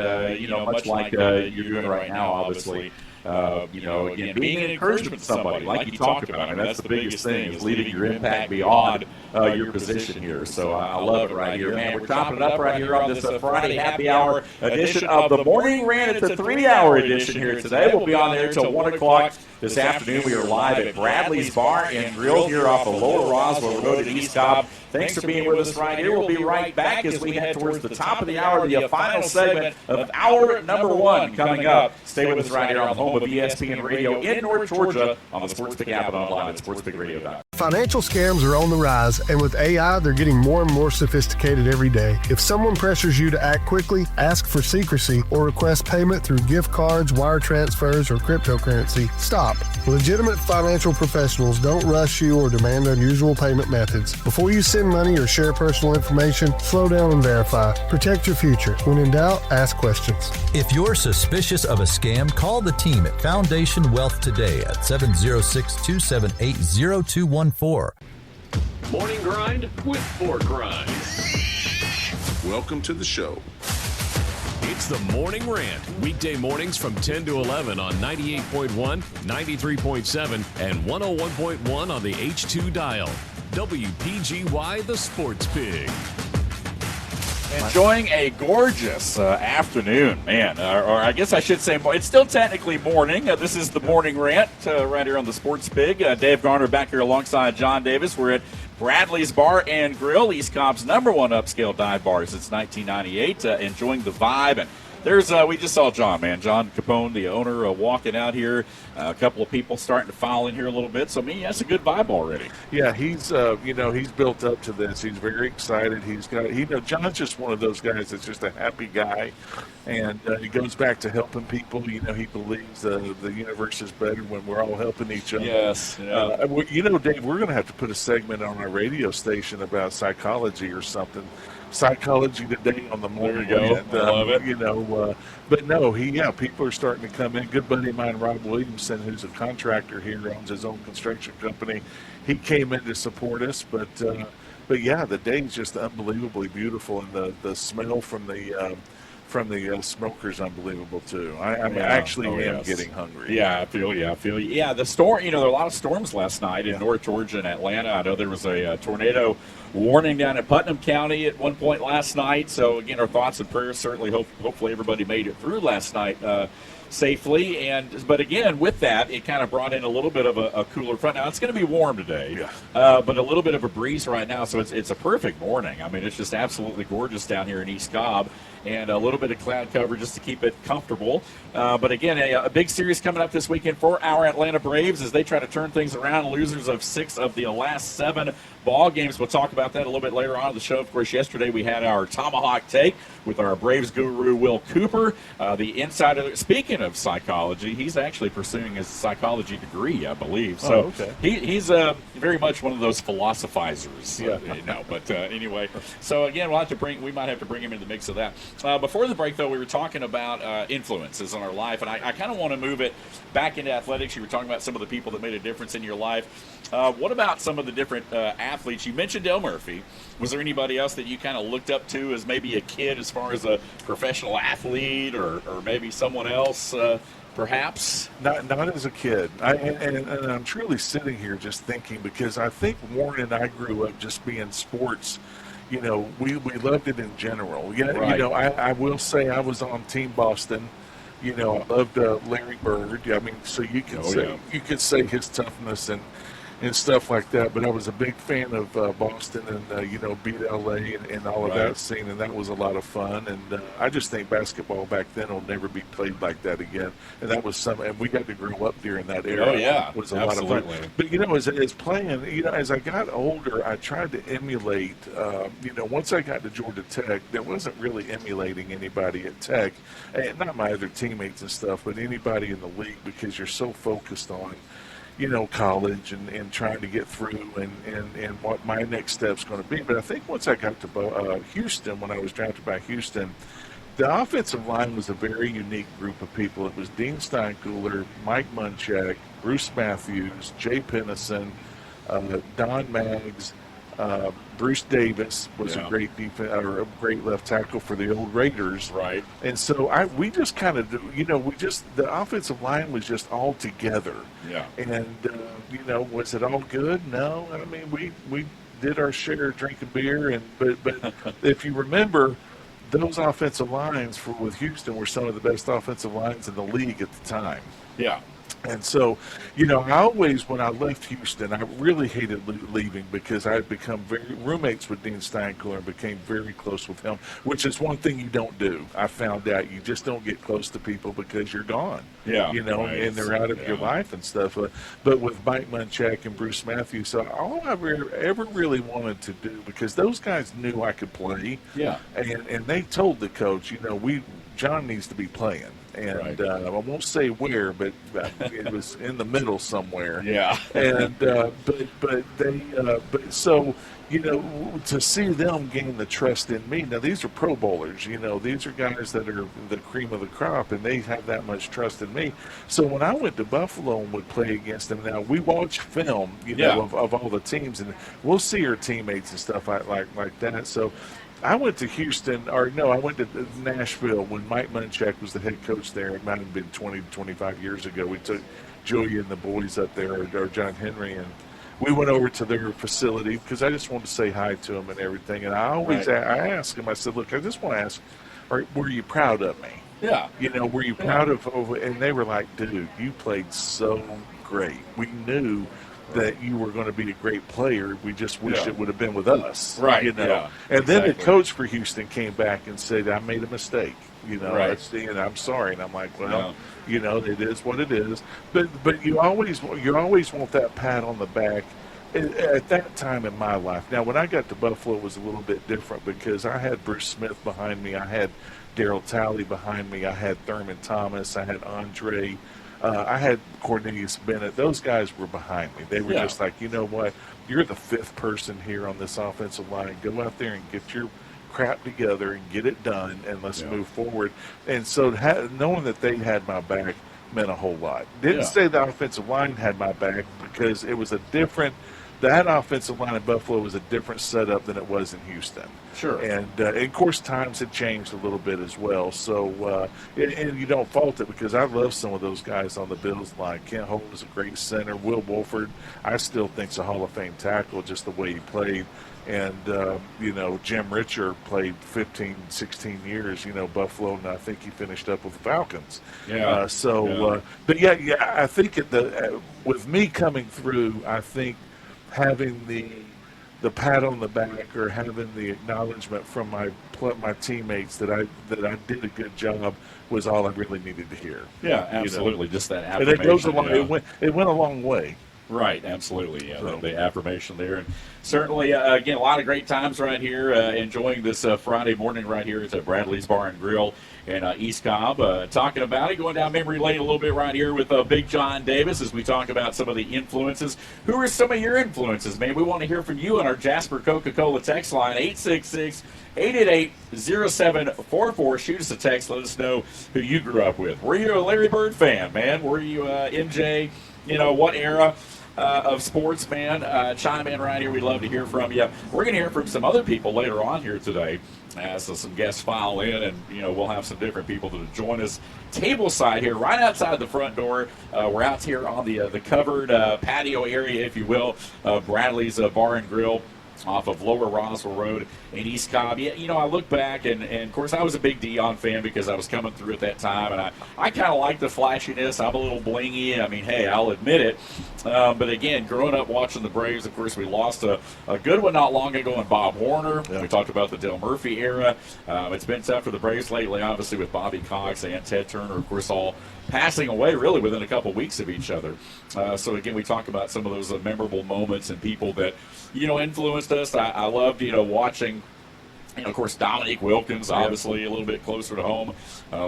much like you're doing right now, obviously. Again, being an encouragement to somebody, like you talked about. I mean, that's the biggest thing, is leaving your impact beyond your position here. So I love it right here. Man, we're topping it up right here on this Friday happy hour edition of the Morning Rant. It's a 3-hour edition here today. We'll be on there until 1 o'clock this afternoon. We are live at Bradley's Bar and Grill here off of Lower Roswell Road in East Cobb. Thanks for being with us right here. We'll be right back as we head towards the top of the hour, the final segment of hour number 1 coming up. Stay with us right here on the home of ESPN Radio in North Georgia on the Sports Pig app and online at sportspigradio.com. Financial scams are on the rise, and with AI, they're getting more and more sophisticated every day. If someone pressures you to act quickly, ask for secrecy, or request payment through gift cards, wire transfers, or cryptocurrency, stop. Legitimate financial professionals don't rush you or demand unusual payment methods. Before you send money or share personal information, slow down and verify. Protect your future. When in doubt, ask questions. If you're suspicious of a scam, call the team at Foundation Wealth today at 706-278-0214. Morning Grind with Pork Rind. Welcome to the show. It's the Morning Rant, weekday mornings from 10 to 11 on 98.1, 93.7, and 101.1 on the H2 dial. WPGY, the Sports Pig. Enjoying a gorgeous afternoon, man. Or I guess I should say it's still technically morning. This is the Morning Rant right here on the Sports Pig. Dave Garner back here alongside John Davis. We're at Bradley's Bar and Grill, East Cobb's #1 upscale dive bar since 1998. Enjoying the vibe and We just saw John Capone, the owner, walking out here. A couple of people starting to file in here a little bit. So, that's a good vibe already. Yeah, he's he's built up to this. He's very excited. John's just one of those guys that's just a happy guy, and he goes back to helping people. He believes the universe is better when we're all helping each other. Yes. Yeah. Dave, we're going to have to put a segment on our radio station about psychology or something. Psychology Today on the morning. There you go. I love it. But no, people are starting to come in. Good buddy of mine, Rob Williamson, who's a contractor here, owns his own construction company. He came in to support us, but yeah, the day's just unbelievably beautiful, and the smell from the smoker's unbelievable too. I am getting hungry. Yeah, I feel you. Yeah, the storm. There were a lot of storms last night in North Georgia and Atlanta. I know there was a tornado warning down in Putnam County at one point last night. So again, our thoughts and prayers. Certainly, hopefully everybody made it through last night safely. But again, with that, it kind of brought in a little bit of a cooler front. Now it's going to be warm today, but a little bit of a breeze right now. So it's a perfect morning. I mean, it's just absolutely gorgeous down here in East Cobb. And a little bit of cloud cover just to keep it comfortable. But again, a big series coming up this weekend for our Atlanta Braves as they try to turn things around. Losers of 6 of the last 7 ball games. We'll talk about that a little bit later on in the show. Of course, yesterday we had our Tomahawk Take with our Braves guru, Will Cooper, the insider. Speaking of psychology, he's actually pursuing his psychology degree, I believe. So he's very much one of those philosophizers. But anyway, so again, we might have to bring him into the mix of that. Before the break, though, we were talking about influences on our life, and I kind of want to move it back into athletics. You were talking about some of the people that made a difference in your life. What about some of the different athletes? You mentioned Dale Murphy. Was there anybody else that you kind of looked up to as maybe a kid as far as a professional athlete or maybe someone else perhaps? Not as a kid. And I'm truly sitting here just thinking, because I think Warren and I grew up just being sports. We loved it in general. Yeah, right. I will say I was on Team Boston. I loved Larry Bird. I mean, so you could say his toughness and stuff like that. But I was a big fan of Boston and beat LA and all of that scene, and that was a lot of fun. And I just think basketball back then will never be played like that again. And that was and we got to grow up during that era. Oh yeah, it was a lot of fun. But as playing, as I got older, I tried to emulate. Once I got to Georgia Tech, there wasn't really emulating anybody at Tech, and not my other teammates and stuff, but anybody in the league, because you're so focused on college and trying to get through and what my next step's going to be. But I think once I got to Houston, when I was drafted by Houston, the offensive line was a very unique group of people. It was Dean Steinkuhler, Mike Munchak, Bruce Matthews, Jay Pennison, Don Maggs, Bruce Davis was a great a great left tackle for the old Raiders. Right. And so we just kind of, the offensive line was just all together. Yeah. And, was it all good? No. I mean, we did our share of drinking beer, but if you remember, those offensive lines with Houston were some of the best offensive lines in the league at the time. Yeah. And so, I always, when I left Houston, I really hated leaving, because I had become roommates with Dean Steinkuhler and became very close with him, which is one thing you don't do. I found out you just don't get close to people because you're gone. Yeah. And they're out of your life and stuff. But with Mike Munchak and Bruce Matthews, so all I ever really wanted to do, because those guys knew I could play. Yeah. And they told the coach, John needs to be playing. And I won't say where, but it was in the middle somewhere. Yeah. And so to see them gain the trust in me. Now these are Pro Bowlers. These are guys that are the cream of the crop, and they have that much trust in me. So when I went to Buffalo and would play against them, now we watch film, of all the teams, and we'll see our teammates and stuff like that. So I went to I went to Nashville when Mike Munchak was the head coach there. It might have been 20 to 25 years ago. We took Julia and the boys up there, or John Henry, and we went over to their facility because I just wanted to say hi to them and everything. And I always I asked them, I said, look, I just want to ask, were you proud of me? Yeah. Were you proud of, and they were like, dude, you played so great. We knew that you were going to be a great player. We just wish it would have been with us. Right. You know? Yeah, and then the exactly. coach for Houston came back and said, I made a mistake. You know, Right. and I'm sorry. And I'm like, well, you know, it is what it is. But you always want that pat on the back. At that time in my life. Now, when I got to Buffalo, it was a little bit different because I had Bruce Smith behind me. I had Darryl Talley behind me. I had Thurman Thomas. I had Andre. I had Cornelius Bennett. Those guys were behind me. They were just like, you know what? You're the fifth person here on this offensive line. Go out there and get your crap together and get it done, and let's move forward. And so knowing that they had my back meant a whole lot. Didn't say the offensive line had my back because it was that offensive line in Buffalo was a different setup than it was in Houston. Sure. And of course, times had changed a little bit as well. So, and you don't fault it because I love some of those guys on the Bills line. Kent Holt is a great center. Will Wolford, I still think, is a Hall of Fame tackle, just the way he played. And, you know, Jim Richer played 15, 16 years, you know, Buffalo, and I think he finished up with the Falcons. Yeah. But I think with me coming through, I think having the pat on the back or having the acknowledgement from my teammates that I did a good job was all I really needed to hear. Yeah, absolutely. You know? Just that affirmation. And it goes along. It went a long way. Right, absolutely. Yeah, the affirmation there. And certainly, again, a lot of great times right here, enjoying this Friday morning right here at Bradley's Bar and Grill in East Cobb. Talking about it, going down memory lane a little bit right here with Big John Davis as we talk about some of the influences. Who are some of your influences, man? We want to hear from you on our Jasper Coca-Cola text line, 866-888-0744. Shoot us a text. Let us know who you grew up with. Were you a Larry Bird fan, man? Were you MJ? You know, what era of sports, man? Chime in right here. We'd love to hear from you. We're going to hear from some other people later on here today. So some guests file in, and, you know, we'll have some different people to join us table side here, right outside the front door. We're out here on the covered patio area, if you will, Bradley's Bar and Grill off of Lower Roswell Road in East Cobb. Yeah, you know, I look back, and of course, I was a big Deion fan because I was coming through at that time, and I kind of like the flashiness. I'm a little blingy. I mean, hey, I'll admit it. But again, growing up watching the Braves, of course, we lost a good one not long ago in Bob Warner. Yeah. We talked about the Dale Murphy era. It's been tough for the Braves lately, obviously, with Bobby Cox and Ted Turner, of course, all passing away really within a couple weeks of each other. So, again, we talk about some of those memorable moments and people that, you know, influenced us. I loved, you know, watching, you know, of course, Dominique Wilkins, obviously a little bit closer to home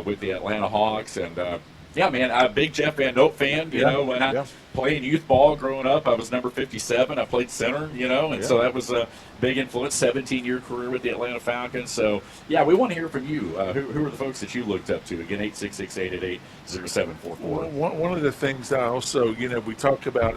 with the Atlanta Hawks. And, yeah, man, I'm a big Jeff Van Note fan. You know, when I playing youth ball growing up, I was number 57. I played center, you know, and so that was a big influence, 17-year career with the Atlanta Falcons. So, yeah, we want to hear from you. Who are the folks that you looked up to? Again, 866-888-0744. One of the things I also, you know, we talk about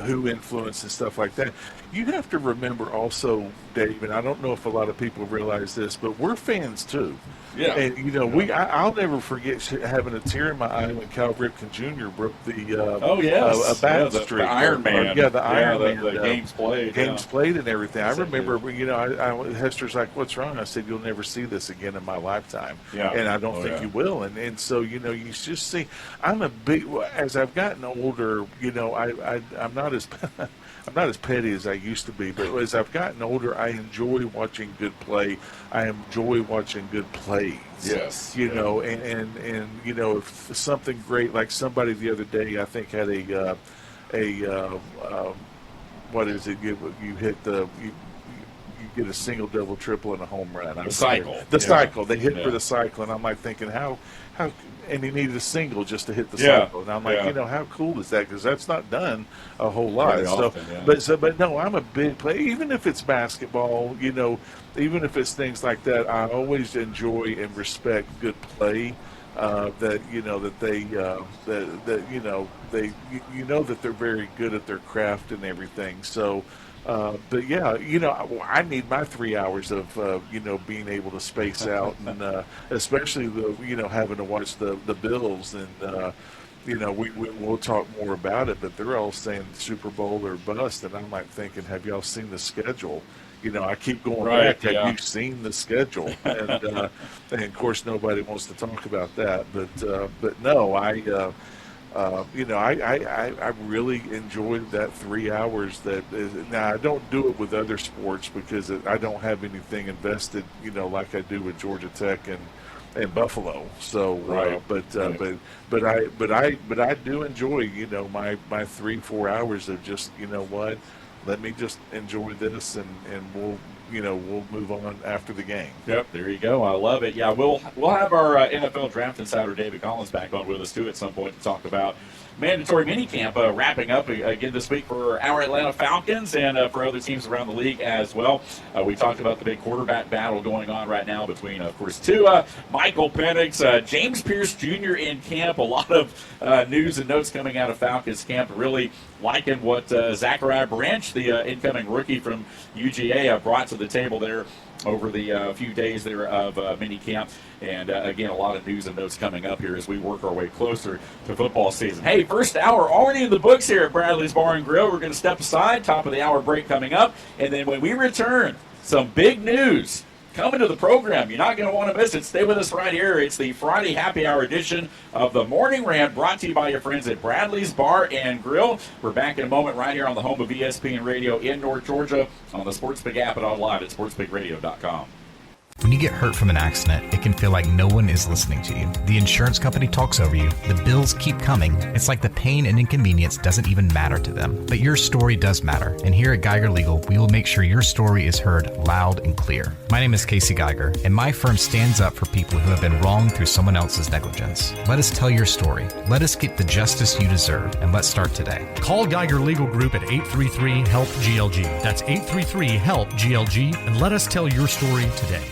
who influenced and stuff like that. You have to remember also, Dave, and I don't know if a lot of people realize this, but we're fans too. Yeah. And, you know, I'll never forget having a tear in my eye when Cal Ripken Jr. broke the a bat streak. The Iron Man. The Iron Man. The games played. Games played and everything. I remember, you know, Hester's like, what's wrong? I said, you'll never see this again in my lifetime. Yeah. And I don't think you will. And so, you know, you just see, as I've gotten older, you know, I'm not as petty as I used to be, but as I've gotten older, I enjoy watching good play. I enjoy watching good plays. Yes. You know, and you know, if something great, like somebody the other day, I think had what is it? You hit you get a single, double, triple, and a home run. The cycle. The cycle. They hit for the cycle, and I'm like thinking, how, and he needed a single just to hit the cycle. And I'm like, you know, how cool is that? Because that's not done a whole lot. Very often, but no, I'm a big player. Even if it's basketball, you know, even if it's things like that, I always enjoy and respect good play. That you know that they that you know they you know that they're very good at their craft and everything. So. But yeah, you know, I need my 3 hours of you know, being able to space out, and especially you know, having to watch the Bills, and you know, we'll talk more about it. But they're all saying Super Bowl or bust, and I'm like thinking, have y'all seen the schedule? You know, I keep going back. Have you seen the schedule? And of course, nobody wants to talk about that. But no, I really enjoyed that 3 hours. Now I don't do it with other sports because I don't have anything invested, like I do with Georgia Tech and Buffalo. So, but I do enjoy, my 3-4 hours of just, let me just enjoy this, and we'll move on after the game. Yep, there you go. I love it. Yeah, we'll have our NFL Draft Insider David Collins back on with us too at some point to talk about mandatory minicamp wrapping up again this week for our Atlanta Falcons and for other teams around the league as well. We talked about the big quarterback battle going on right now between, of course, Tua, Michael Penix, James Pierce Jr. in camp. A lot of news and notes coming out of Falcons camp. Really liking what Zachariah Branch, the incoming rookie from UGA, brought to the table there over the few days there of mini camp. And again, a lot of news and notes coming up here as we work our way closer to football season. Hey, first hour already in the books here at Bradley's Bar and Grill. We're going to step aside, top of the hour break coming up. And then when we return, some big news coming to the program. You're not going to want to miss it. Stay with us right here. It's the Friday Happy Hour edition of the Morning Rant, brought to you by your friends at Bradley's Bar and Grill. We're back in a moment right here on the home of ESPN Radio in North Georgia on the SportsPig app and online at sportspigradio.com. When you get hurt from an accident, it can feel like no one is listening to you. The insurance company talks over you. The bills keep coming. It's like the pain and inconvenience doesn't even matter to them. But your story does matter. And here at Geiger Legal, we will make sure your story is heard loud and clear. My name is Casey Geiger, and my firm stands up for people who have been wronged through someone else's negligence. Let us tell your story. Let us get the justice you deserve. And let's start today. Call Geiger Legal Group at 833-HELP-GLG. That's 833-HELP-GLG, and let us tell your story today.